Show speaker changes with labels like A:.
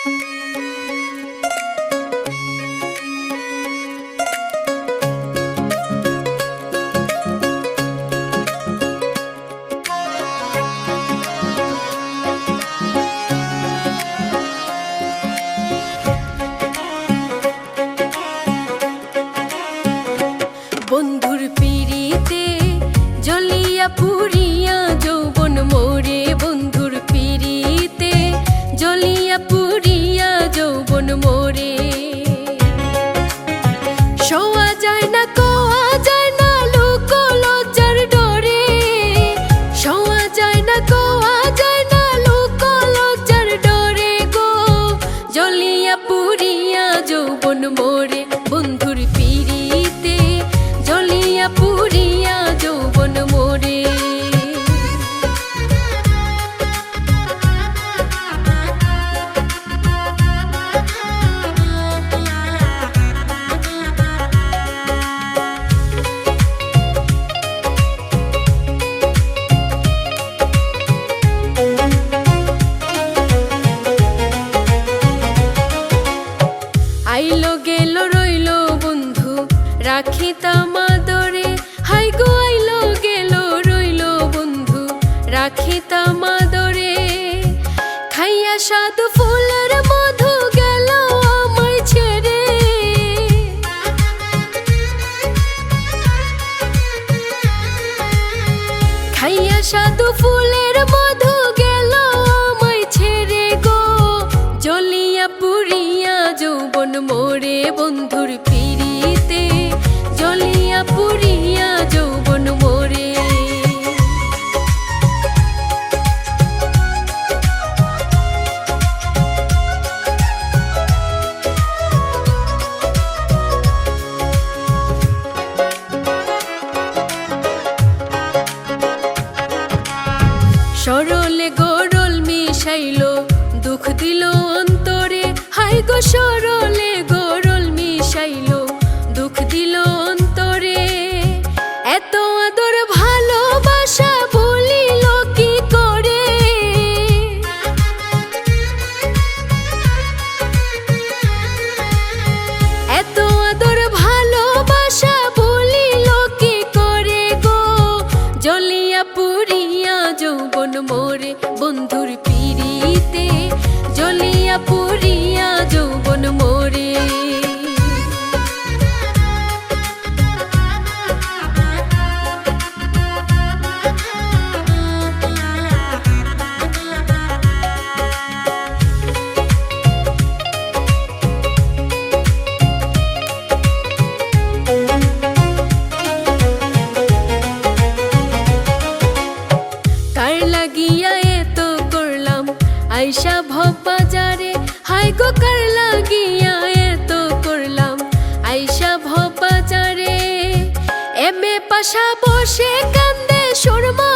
A: বন্ধুর পিড়িতে জ্বলিয়া পুরিয়া যৌবন মোরে, বন্ধুর পিড়িতে জ্বলিয়া পুরিয়া যৌবন মোরে। শোয়া যায় না, কোয়া যায় না, লোক লজ্জার ডরে। শোয়া যায় না, কোয়া যায় না, লোক লজ্জার ডরে গো। জ্বলিয়া পুরিয়া যৌবন মোরে, বন্ধুর পিড়িতে জ্বলিয়া পুরিয়া যৌবন মোরে। আইলো গেল রইল বন্ধু রাখিতাম আদরে। হাই গো আইলো গেল রইল বন্ধু রাখিতাম আদরে। খাইয়া সাধু ফুলের মধু গেল আমায় ছেড়ে। খাইয়া সাধু ফুলের মধু গেল আমায় ছেড়ে গো। জ্বলিয়া পুরিয়া যৌবন মোরে, বন্ধুর পিড়িতে জ্বলিয়া পুরিয়া যৌবন মোরে। সরলে গরল মিশাইলো দুঃখ দিল অন্তরে। হাই গো সরলে গরল মিশাইলো দুঃখ দিল অন্তরে। এত আদর ভালোবাসা ভুলিল কি করে। এত আদর ভালোবাসা ভুলিল কি করে গো। জ্বলিয়া পুরিয়া যৌবন মোরে, বন্ধুর পিড়িতে জ্বলিয়া পুরিয়া যৌবন মোরে। কার লাগিয়া এত করলাম আইসা ভব বাজারে। হাই গো কার লাগিয়া এত করলাম আইসা ভব বাজারে। এমএ পাশা বসে কান্দে সুরমা